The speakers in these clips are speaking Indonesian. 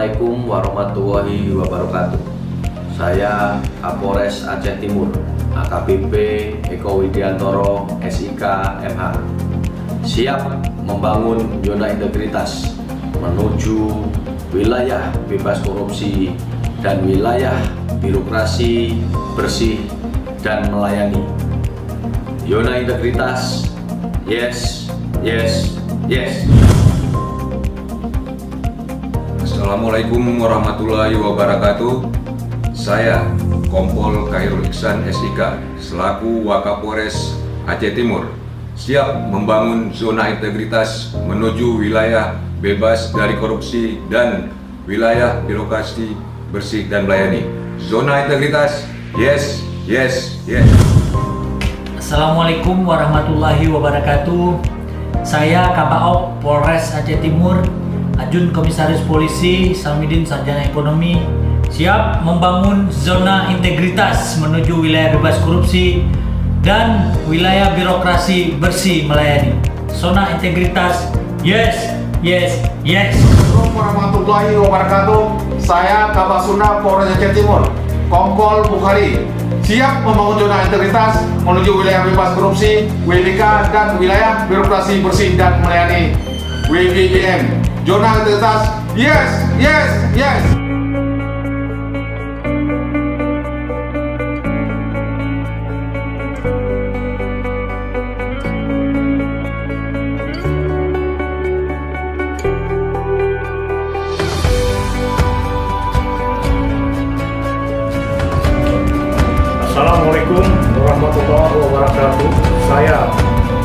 Assalamualaikum warahmatullahi wabarakatuh. Saya Kapolres Aceh Timur, AKBP Eko Widiantoro, SIK, MH, siap membangun zona integritas menuju wilayah bebas korupsi dan wilayah birokrasi bersih dan melayani. Zona integritas, yes, yes, yes. Assalamualaikum warahmatullahi wabarakatuh. Saya Kompol Khairul Ihsan SIK selaku Wakapolres Aceh Timur siap membangun zona integritas menuju wilayah bebas dari korupsi dan wilayah birokrasi bersih dan melayani. Zona integritas, yes, yes, yes. Assalamualaikum warahmatullahi wabarakatuh. Saya Kabaok Polres Aceh Timur, Ajun Komisaris Polisi Samidin Sarjana Ekonomi, siap membangun zona integritas menuju wilayah bebas korupsi dan wilayah birokrasi bersih melayani. Zona integritas, yes, yes, yes. Assalamualaikum warahmatullahi wabarakatuh. Saya Kabasuna Polres Aceh Timur, Kompol Bukhari, siap membangun zona integritas menuju wilayah bebas korupsi, WBK, dan wilayah birokrasi bersih dan melayani, WBBM. Zona integritas, yes, yes, yes. Assalamualaikum warahmatullahi wabarakatuh. Saya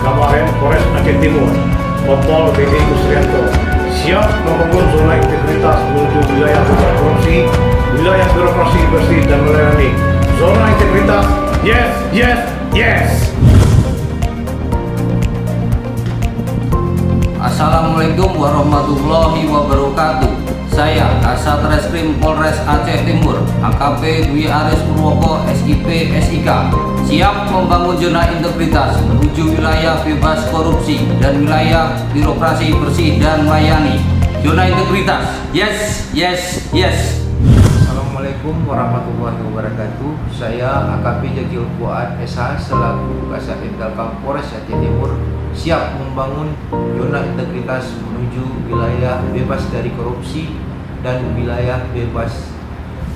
Kamahen Polres Aceh Timur, Kompol BD Kusrianto, siap membangun zona integritas menuju wilayah bebas korupsi, wilayah birokrasi bersih dan melayani. Zona integritas, yes, yes, yes. Assalamualaikum warahmatullahi wabarakatuh. Saya Kasat Reskrim Polres Aceh Timur, AKP Dwi Aris Purwoko, SIP, SIK, siap membangun zona integritas menuju wilayah bebas korupsi dan wilayah birokrasi bersih dan melayani. Zona integritas, yes, yes, yes. Assalamualaikum warahmatullahi wabarakatuh. Saya AKP Jagil Fuad SH selaku Kasat Intelkam Polres Aceh Timur siap membangun zona integritas menuju wilayah bebas dari korupsi dan wilayah bebas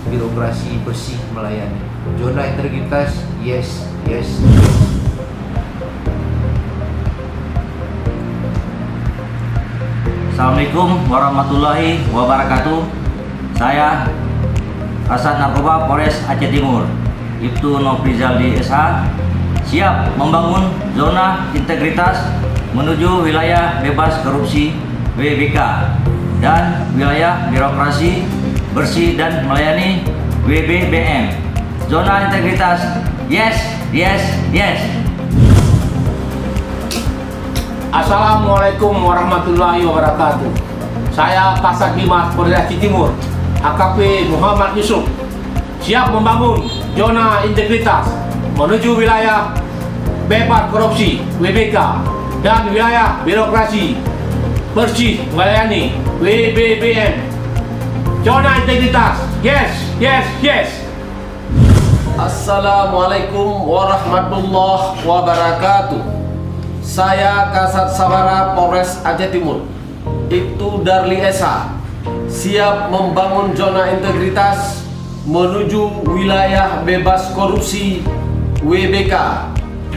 birokrasi bersih melayani. Zona integritas, yes, yes, yes. Assalamualaikum warahmatullahi wabarakatuh. Saya Kasat Narkoba Polres Aceh Timur, Ibtu Nofrizaldi SH, siap membangun zona integritas menuju wilayah bebas korupsi WBK dan wilayah birokrasi bersih dan melayani WBBM. Zona integritas, yes, yes, yes. Assalamualaikum warahmatullahi wabarakatuh. Saya Kasat Dimas Polres Aceh Timur, AKP Muhammad Yusuf, siap membangun zona integritas menuju wilayah bebas korupsi WBK dan wilayah birokrasi bersih melayani WBBM. Zona integritas, yes, yes, yes. Assalamualaikum warahmatullahi wabarakatuh. Saya Kasat Sabara Polres Aceh Timur, Ibtu Darli Esa, siap membangun zona integritas menuju wilayah bebas korupsi WBK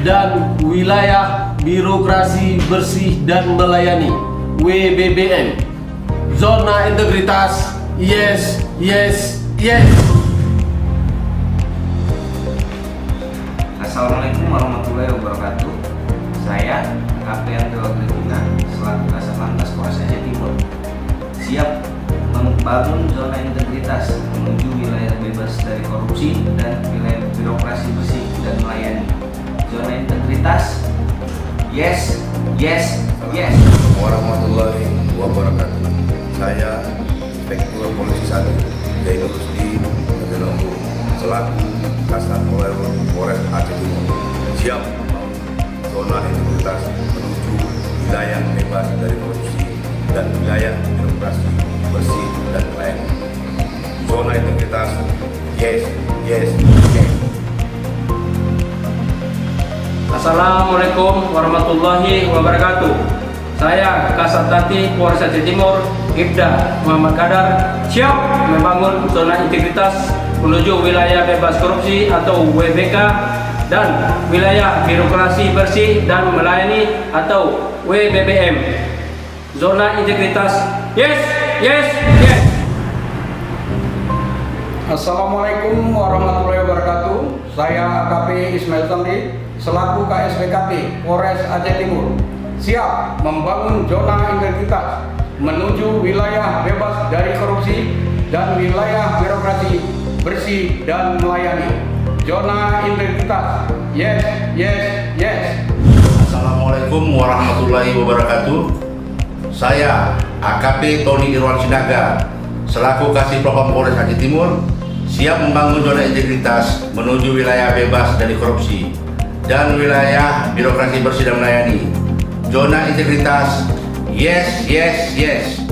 dan wilayah birokrasi bersih dan melayani WBBM. Zona integritas, yes, yes, yes. Assalamualaikum warahmatullahi wabarakatuh. Saya AKP Andrew Tribuna selaku Kasat Lantas Polres Aceh Timur siap membangun zona integritas menuju wilayah bebas dari korupsi dan wilayah birokrasi bersih dan melayani. Zona integritas, yes, yes, yes. Warahmatullahi wabarakatuh. Saya Inspektur Polisi 1 Zainul Rusdi Menjelonggu selaku Kasat Polres Aceh Timur siap zona integritas menuju wilayah bebas dari korupsi dan wilayah birokrasi bersih dan melayani. zona integritas. Yes, yes, yes. Assalamualaikum warahmatullahi wabarakatuh. Saya Kasat Tati Polres Aceh Timur, Ibda Muhammad Kadar, siap membangun zona integritas menuju wilayah bebas korupsi atau WBK dan wilayah birokrasi bersih dan melayani atau WBBM. Zona integritas, yes, yes, yes. Assalamualaikum warahmatullahi wabarakatuh. Saya AKP Ismail Tamri selaku KSPKP Polres Aceh Timur siap membangun zona integritas menuju wilayah bebas dari korupsi dan wilayah birokrasi bersih dan melayani. Zona integritas, yes, yes, yes. Assalamualaikum warahmatullahi wabarakatuh. Saya AKP Tony Irwan Sinaga selaku Kasih Propam Polres Aceh Timur siap membangun zona integritas menuju wilayah bebas dari korupsi dan wilayah birokrasi bersih dan melayani. Zona integritas, yes, yes, yes.